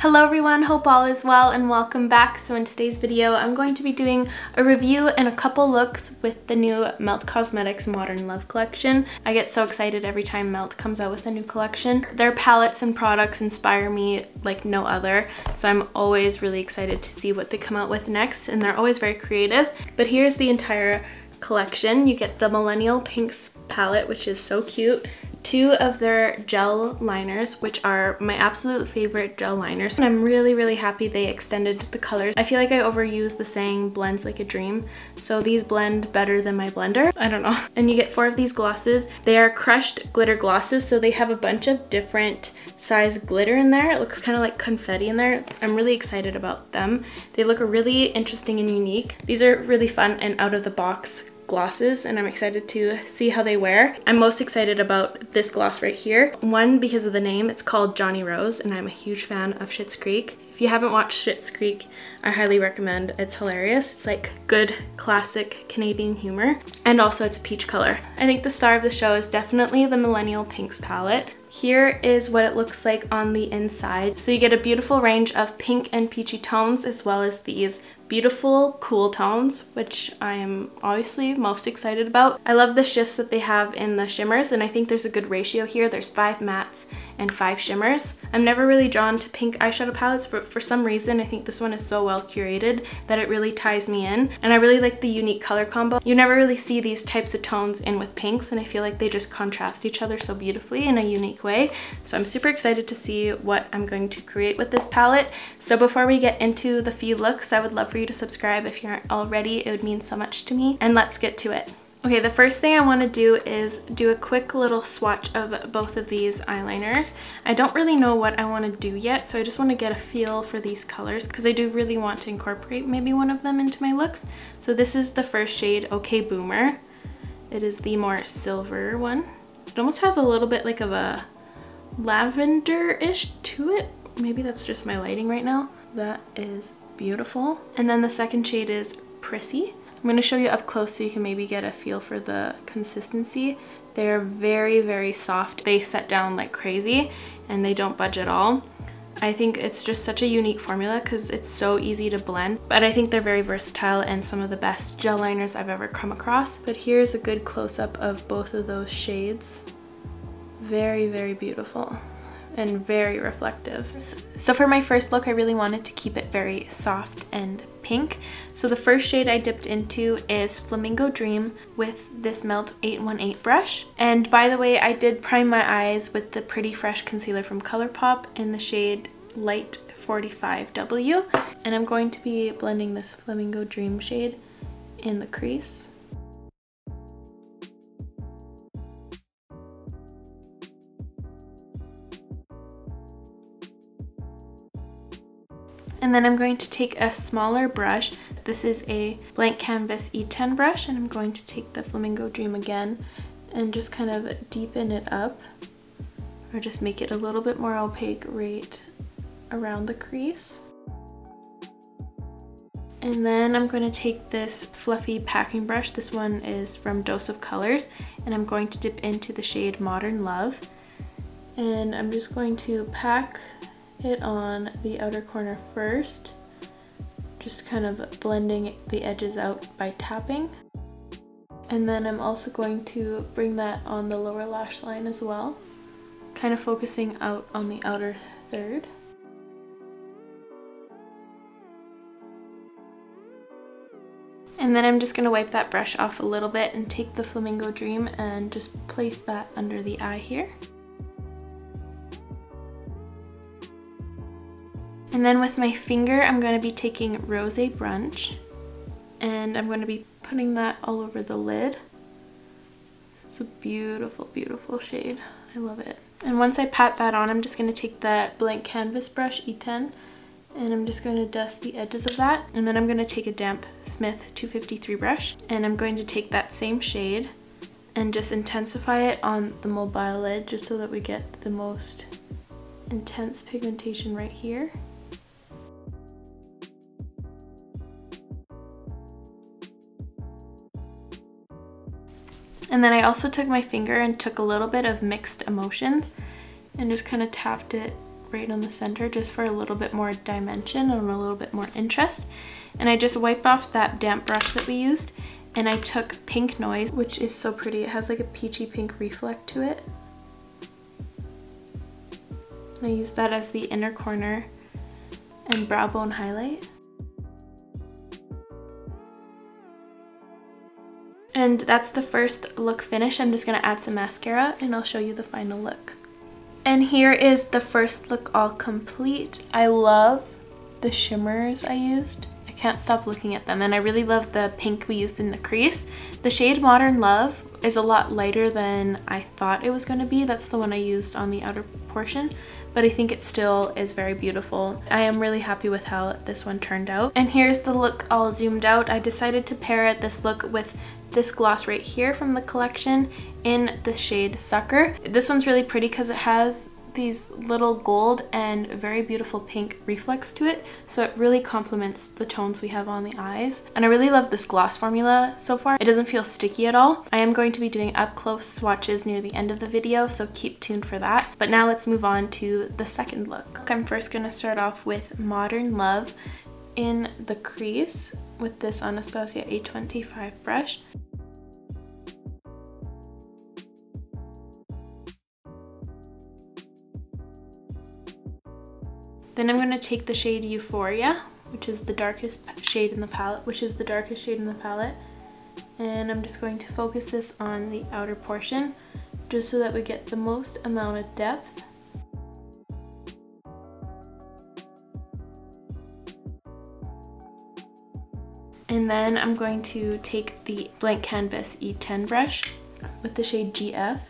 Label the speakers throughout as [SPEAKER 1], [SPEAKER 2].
[SPEAKER 1] Hello everyone, hope all is well and welcome back. So in today's video, I'm going to be doing a review and a couple looks with the new Melt Cosmetics Modern Love collection. I get so excited every time Melt comes out with a new collection. Their palettes and products inspire me like no other, so I'm always really excited to see what they come out with next, and they're always very creative. But here's the entire collection. You get the Millennial Pinks palette, which is so cute. Two of their gel liners, which are my absolute favorite gel liners. And I'm really happy they extended the colors. I feel like I overuse the saying blends like a dream. So these blend better than my blender. I don't know. And you get 4 of these glosses. They are crushed glitter glosses. So they have a bunch of different size glitter in there. It looks kind of like confetti in there. I'm really excited about them. They look really interesting and unique. These are really fun and out of the box glosses, and I'm excited to see how they wear. I'm most excited about this gloss right here. One, because of the name. It's called Johnny Rose, and I'm a huge fan of Schitt's Creek. If you haven't watched Schitt's Creek, I highly recommend. It's hilarious. It's like good classic Canadian humor, and also it's a peach color. I think the star of the show is definitely the Millennial Pinks palette. Here is what it looks like on the inside. So you get a beautiful range of pink and peachy tones, as well as these beautiful cool tones, which I am obviously most excited about. I love the shifts that they have in the shimmers, and I think there's a good ratio here. There's 5 mattes and 5 shimmers. I'm never really drawn to pink eyeshadow palettes, but for some reason I think this one is so well curated that it really ties me in, and I really like the unique color combo. You never really see these types of tones in with pinks, and I feel like they just contrast each other so beautifully in a unique way. So I'm super excited to see what I'm going to create with this palette. So before we get into the few looks, I would love for you to subscribe if you aren't already. It would mean so much to me, and let's get to it. Okay, the first thing I want to do is do a quick little swatch of both of these eyeliners. I don't really know what I want to do yet, so I just want to get a feel for these colors because I do really want to incorporate maybe one of them into my looks. So this is the first shade, Okay Boomer. It is the more silver one. It almost has a little bit like of a lavender-ish to it. Maybe that's just my lighting right now. That is beautiful. And then the second shade is Prissy. I'm going to show you up close so you can maybe get a feel for the consistency. They're very soft. They set down like crazy and they don't budge at all. I think it's just such a unique formula because it's so easy to blend, but I think they're very versatile and some of the best gel liners I've ever come across. But here's a good close-up of both of those shades. Very beautiful and very reflective. So for my first look, I really wanted to keep it very soft and pink. So the first shade I dipped into is Flamingo Dream with this Melt 818 brush. And by the way, I did prime my eyes with the Pretty Fresh concealer from ColourPop in the shade Light 45W. And I'm going to be blending this Flamingo Dream shade in the crease. And then I'm going to take a smaller brush. This is a blank canvas E10 brush, and I'm going to take the Flamingo Dream again and just kind of deepen it up, or just make it a little bit more opaque right around the crease. And then I'm going to take this fluffy packing brush. This one is from Dose of Colors, and I'm going to dip into the shade Modern Love. And I'm just going to pack it on the outer corner first, just kind of blending the edges out by tapping. And then I'm also going to bring that on the lower lash line as well, kind of focusing out on the outer third. And then I'm just going to wipe that brush off a little bit and take the Flamingo Dream and just place that under the eye here. And then with my finger, I'm going to be taking Rosé Brunch, and I'm going to be putting that all over the lid. It's a beautiful shade. I love it. And once I pat that on, I'm just going to take the blank canvas brush E10, and I'm just going to dust the edges of that. And then I'm going to take a damp Smith 253 brush, and I'm going to take that same shade and just intensify it on the mobile lid, just so that we get the most intense pigmentation right here. And then I also took my finger and took a little bit of Mixed Emotions and just kind of tapped it right on the center just for a little bit more dimension and a little bit more interest. And I just wiped off that damp brush that we used, and I took Pink Noise, which is so pretty. It has like a peachy pink reflect to it. And I used that as the inner corner and brow bone highlight. And that's the first look finish. I'm just gonna add some mascara and I'll show you the final look. And here is the first look all complete. I love the shimmers I used. I can't stop looking at them, and I really love the pink we used in the crease. The shade Modern Love is a lot lighter than I thought it was going to be. That's the one I used on the outer portion, but I think it still is very beautiful. I am really happy with how this one turned out. And here's the look all zoomed out. I decided to pair this look with this gloss right here from the collection in the shade Sucker. This one's really pretty because it has these little gold and very beautiful pink reflex to it, so it really complements the tones we have on the eyes. And I really love this gloss formula so far. It doesn't feel sticky at all. I am going to be doing up close swatches near the end of the video, so keep tuned for that. But now let's move on to the second look. I'm first going to start off with Modern Love in the crease with this Anastasia A25 brush. Then I'm going to take the shade Euphoria, which is the darkest shade in the palette, and I'm just going to focus this on the outer portion, just so that we get the most amount of depth. And then I'm going to take the Blank Canvas E10 brush with the shade GF,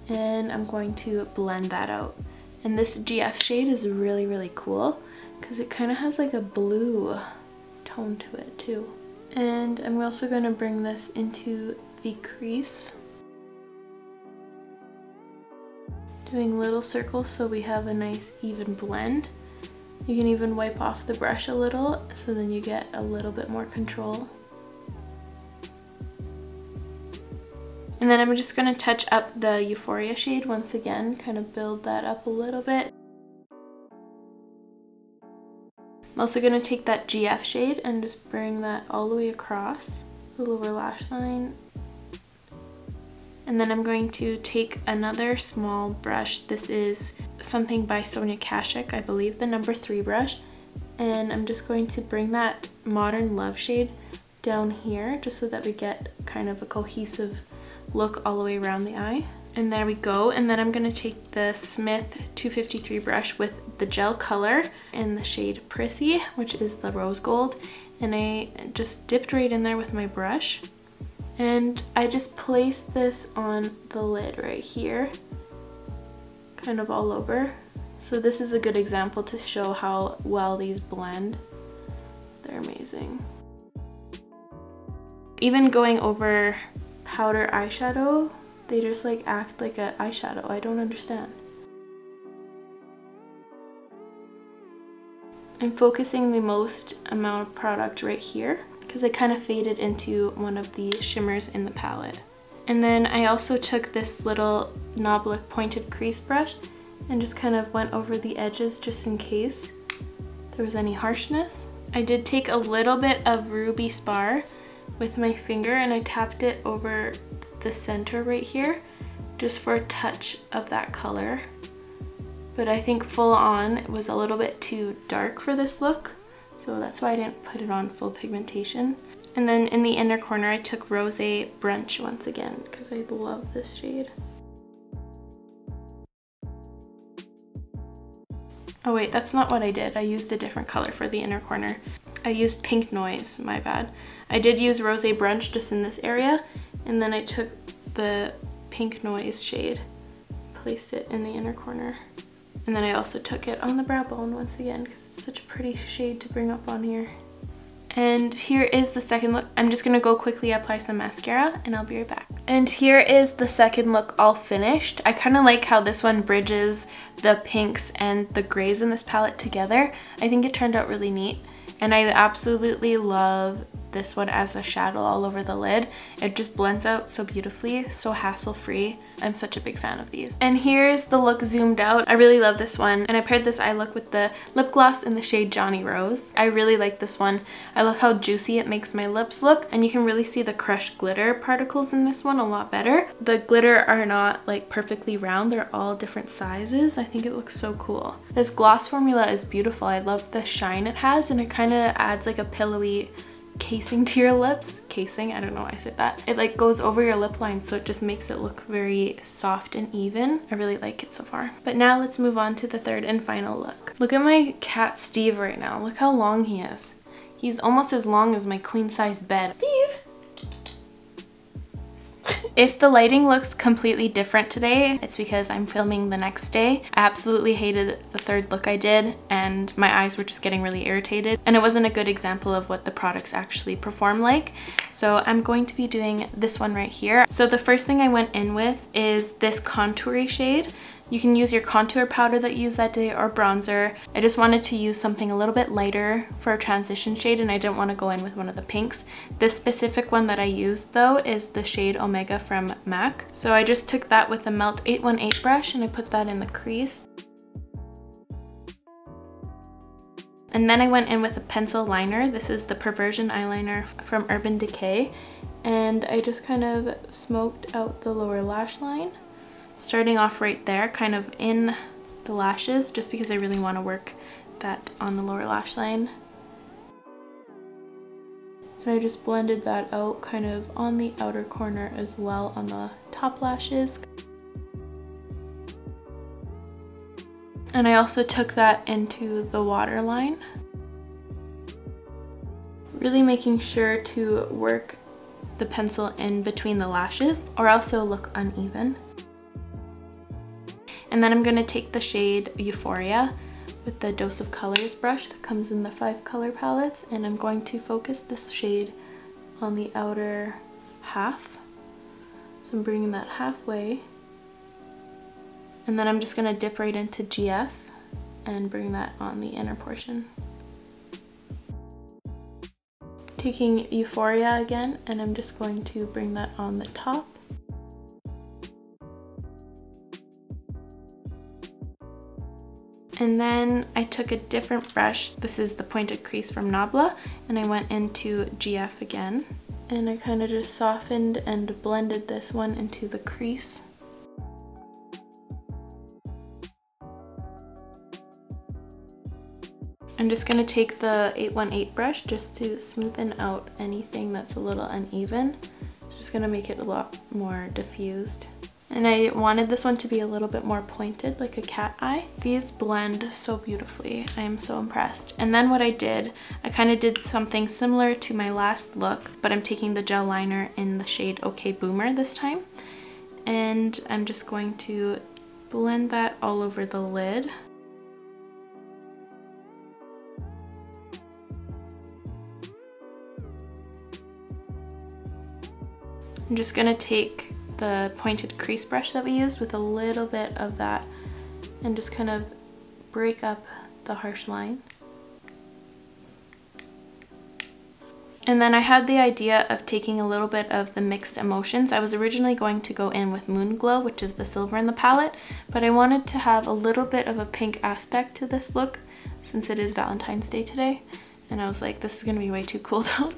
[SPEAKER 1] and I'm going to blend that out. And this GF shade is really, really cool because it kind of has like a blue tone to it too. And I'm also going to bring this into the crease, doing little circles so we have a nice even blend. You can even wipe off the brush a little so then you get a little bit more control. And then I'm just going to touch up the Euphoria shade once again, kind of build that up a little bit. I'm also going to take that GF shade and just bring that all the way across the lower lash line. And then I'm going to take another small brush. This is something by Sonia Kashuk, I believe, the number 3 brush. And I'm just going to bring that Modern Love shade down here just so that we get kind of a cohesive look all the way around the eye. And there we go. And then I'm going to take the Smith 253 brush with the gel color in the shade Prissy, which is the rose gold, and I just dipped right in there with my brush, and I just placed this on the lid right here, kind of all over. So this is a good example to show how well these blend. They're amazing. Even going over powder eyeshadow, they just like act like an eyeshadow. I don't understand. I'm focusing the most amount of product right here because I kind of faded into one of the shimmers in the palette. And then I also took this little Knobloch pointed crease brush and just kind of went over the edges just in case there was any harshness. I did take a little bit of Ruby Spar with my finger and I tapped it over the center right here just for a touch of that color. But I think full on it was a little bit too dark for this look, so that's why I didn't put it on full pigmentation. And then in the inner corner I took Rose Brunch once again because I love this shade. Oh wait, that's not what I did. I used a different color for the inner corner. I used Pink Noise, my bad. I did use Rose Brunch just in this area, and then I took the Pink Noise shade, placed it in the inner corner. And then I also took it on the brow bone once again because it's such a pretty shade to bring up on here. And here is the second look. I'm just gonna go quickly apply some mascara and I'll be right back. And here is the second look all finished. I kind of like how this one bridges the pinks and the grays in this palette together. I think it turned out really neat. And I absolutely love this one as a shadow all over the lid. It just blends out so beautifully, so hassle-free. I'm such a big fan of these. And here's the look zoomed out. I really love this one. And I paired this eye look with the lip gloss in the shade Johnny Rose. I really like this one. I love how juicy it makes my lips look. And you can really see the crushed glitter particles in this one a lot better. The glitter are not like perfectly round. They're all different sizes. I think it looks so cool. This gloss formula is beautiful. I love the shine it has, and it kind of adds like a pillowy casing to your lips. Casing, I don't know why I said that. It like goes over your lip line, so it just makes it look very soft and even. I really like it so far. But now let's move on to the third and final look. Look at my cat Steve right now. Look how long he is. He's almost as long as my queen size bed. Steve! If the lighting looks completely different today, it's because I'm filming the next day. I absolutely hated the third look I did, and my eyes were just getting really irritated, and it wasn't a good example of what the products actually perform like. So I'm going to be doing this one right here. So the first thing I went in with is this contoury shade. You can use your contour powder that you used that day or bronzer. I just wanted to use something a little bit lighter for a transition shade, and I didn't want to go in with one of the pinks. This specific one that I used though is the shade Omega from MAC. So I just took that with the Melt 818 brush and I put that in the crease. And then I went in with a pencil liner. This is the Perversion eyeliner from Urban Decay. And I just kind of smoked out the lower lash line. Starting off right there, kind of in the lashes, just because I really want to work that on the lower lash line. And I just blended that out kind of on the outer corner as well on the top lashes. And I also took that into the waterline. Really making sure to work the pencil in between the lashes or else it'll look uneven. And then I'm going to take the shade Euphoria with the Dose of Colors brush that comes in the 5 color palettes, and I'm going to focus this shade on the outer half. So I'm bringing that halfway. And then I'm just going to dip right into GF and bring that on the inner portion. Taking Euphoria again, and I'm just going to bring that on the top. And then I took a different brush. This is the Pointed Crease from Nabla, and I went into GF again. And I kind of just softened and blended this one into the crease. I'm just going to take the 818 brush just to smoothen out anything that's a little uneven. Just going to make it a lot more diffused. And I wanted this one to be a little bit more pointed, like a cat eye. These blend so beautifully. I am so impressed. And then what I did, I kind of did something similar to my last look, but I'm taking the gel liner in the shade OK Boomer this time. And I'm just going to blend that all over the lid. I'm just gonna take the pointed crease brush that we used with a little bit of that and just kind of break up the harsh line. And then I had the idea of taking a little bit of the Mixed Emotions. I was originally going to go in with Moon Glow, which is the silver in the palette, but I wanted to have a little bit of a pink aspect to this look since it is Valentine's Day today. And I was like, this is gonna be way too cool though.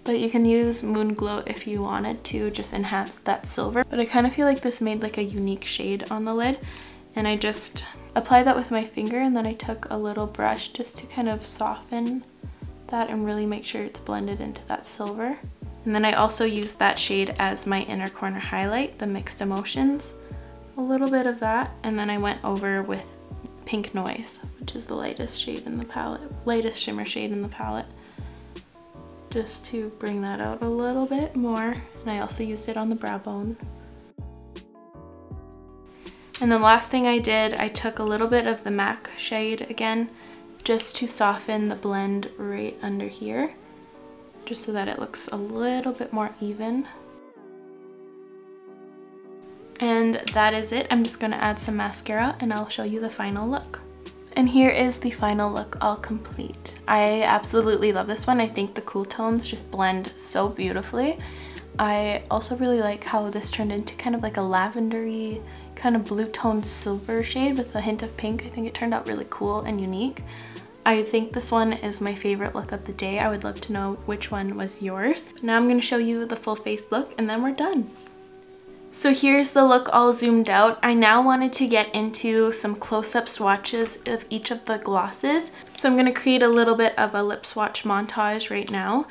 [SPEAKER 1] But you can use Moon Glow if you wanted to just enhance that silver. But I kind of feel like this made like a unique shade on the lid. And I just applied that with my finger, and then I took a little brush just to kind of soften that and really make sure it's blended into that silver. And then I also used that shade as my inner corner highlight, the Mixed Emotions. A little bit of that, and then I went over with Pink Noise, which is the lightest shade in the palette, lightest shimmer shade in the palette, just to bring that out a little bit more. And I also used it on the brow bone. And the last thing I did, I took a little bit of the MAC shade again, just to soften the blend right under here, just so that it looks a little bit more even. And that is it. I'm just gonna add some mascara and I'll show you the final look. And here is the final look all complete. I absolutely love this one. I think the cool tones just blend so beautifully. I also really like how this turned into kind of like a lavendery, kind of blue toned silver shade with a hint of pink. I think it turned out really cool and unique. I think this one is my favorite look of the day. I would love to know which one was yours. Now I'm going to show you the full face look and then we're done. So here's the look all zoomed out. I now wanted to get into some close-up swatches of each of the glosses. So I'm going to create a little bit of a lip swatch montage right now.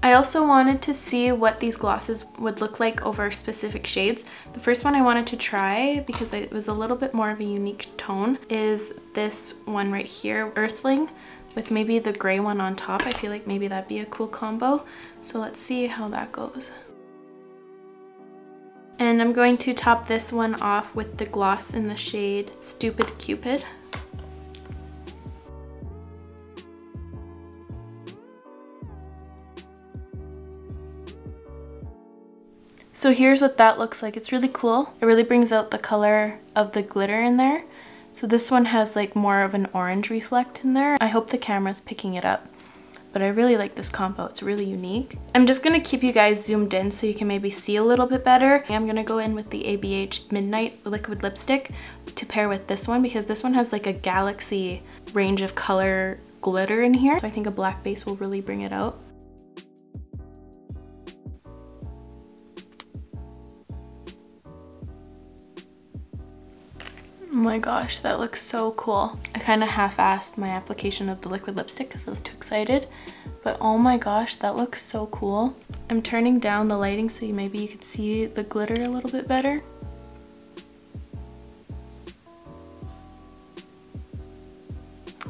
[SPEAKER 1] I also wanted to see what these glosses would look like over specific shades. The first one I wanted to try, because it was a little bit more of a unique tone, is this one right here, Earthling, with maybe the gray one on top. I feel like maybe that'd be a cool combo. So let's see how that goes. And I'm going to top this one off with the gloss in the shade Stupid Cupid. So here's what that looks like. It's really cool. It really brings out the color of the glitter in there. So this one has like more of an orange reflect in there. I hope the camera's picking it up, but I really like this combo. It's really unique. I'm just gonna keep you guys zoomed in so you can maybe see a little bit better. I'm gonna go in with the ABH Midnight liquid lipstick to pair with this one, because this one has like a galaxy range of color glitter in here. So I think a black base will really bring it out. Oh my gosh, that looks so cool. I kind of half-assed my application of the liquid lipstick because I was too excited, but oh my gosh, that looks so cool. I'm turning down the lighting so maybe you could see the glitter a little bit better.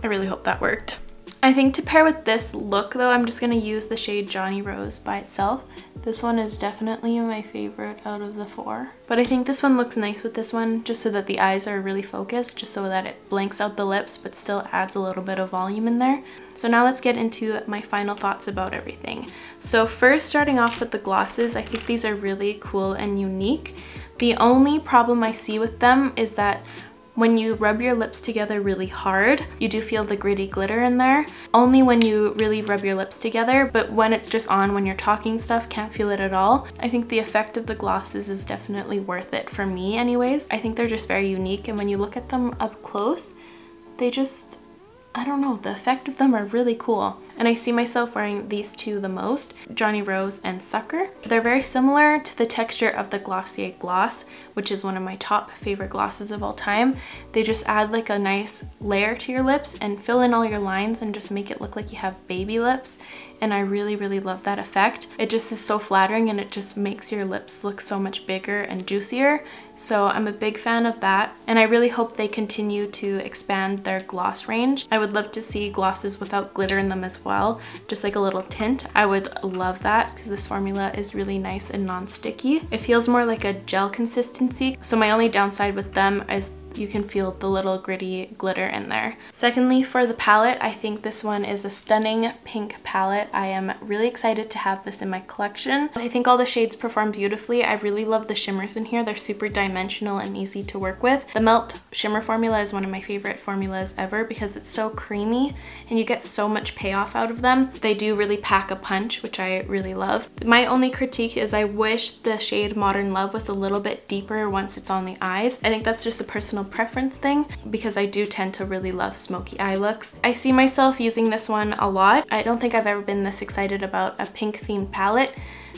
[SPEAKER 1] I really hope that worked. I think to pair with this look though, I'm just going to use the shade Johnny Rose by itself. This one is definitely my favorite out of the four. But I think this one looks nice with this one, just so that the eyes are really focused, just so that it blanks out the lips but still adds a little bit of volume in there. So now let's get into my final thoughts about everything. So first, starting off with the glosses, I think these are really cool and unique. The only problem I see with them is that when you rub your lips together really hard, you do feel the gritty glitter in there. Only when you really rub your lips together, but when it's just on when you're talking stuff, can't feel it at all. I think the effect of the glosses is definitely worth it for me anyways. I think they're just very unique, and when you look at them up close, they just, I don't know, the effect of them are really cool. And I see myself wearing these two the most, Johnny Rose and Sucker. They're very similar to the texture of the Glossier Gloss, which is one of my top favorite glosses of all time. They just add like a nice layer to your lips and fill in all your lines and just make it look like you have baby lips. And I really, really love that effect. It just is so flattering, and it just makes your lips look so much bigger and juicier. So I'm a big fan of that, and I really hope they continue to expand their gloss range. I would love to see glosses without glitter in them as well, just like a little tint. I would love that because this formula is really nice and non-sticky. It feels more like a gel consistency, so my only downside with them is you can feel the little gritty glitter in there. Secondly, for the palette, I think this one is a stunning pink palette. I am really excited to have this in my collection. I think all the shades perform beautifully. I really love the shimmers in here. They're super dimensional and easy to work with. The Melt shimmer formula is one of my favorite formulas ever because it's so creamy and you get so much payoff out of them. They do really pack a punch, which I really love. My only critique is I wish the shade Modern Love was a little bit deeper once it's on the eyes. I think that's just a personal preference thing because I do tend to really love smoky eye looks. I see myself using this one a lot. I don't think I've ever been this excited about a pink themed palette.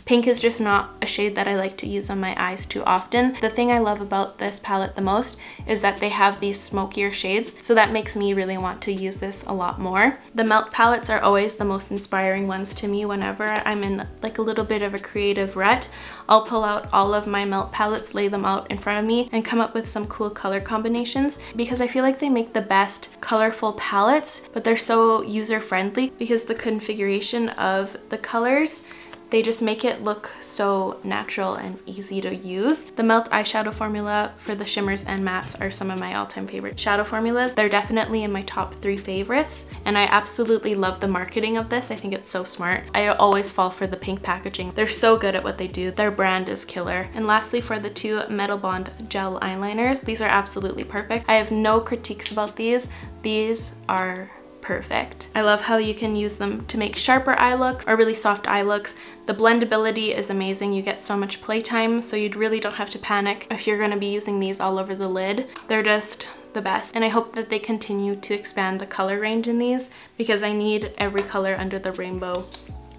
[SPEAKER 1] Pink is just not a shade that I like to use on my eyes too often. The thing I love about this palette the most is that they have these smokier shades, so that makes me really want to use this a lot more. The Melt palettes are always the most inspiring ones to me whenever I'm in like a little bit of a creative rut. I'll pull out all of my Melt palettes, lay them out in front of me, and come up with some cool color combinations because I feel like they make the best colorful palettes, but they're so user-friendly because the configuration of the colors, they just make it look so natural and easy to use. The Melt eyeshadow formula for the shimmers and mattes are some of my all-time favorite shadow formulas. They're definitely in my top 3 favorites, and I absolutely love the marketing of this. I think it's so smart. I always fall for the pink packaging. They're so good at what they do. Their brand is killer. And lastly, for the 2 Metal Bond gel eyeliners, these are absolutely perfect. I have no critiques about these. These are perfect. I love how you can use them to make sharper eye looks or really soft eye looks. The blendability is amazing. You get so much playtime, so you really don't have to panic if you're going to be using these all over the lid. They're just the best, and I hope that they continue to expand the color range in these because I need every color under the rainbow.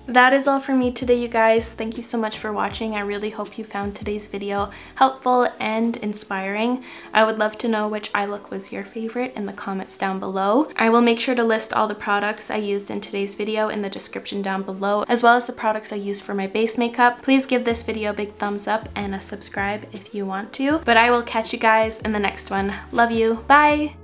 [SPEAKER 1] That is all for me today, you guys. Thank you so much for watching. I really hope you found today's video helpful and inspiring. I would love to know which eye look was your favorite in the comments down below. I will make sure to list all the products I used in today's video in the description down below, as well as the products I used for my base makeup. Please give this video a big thumbs up and a subscribe if you want to. But I will catch you guys in the next one. Love you. Bye!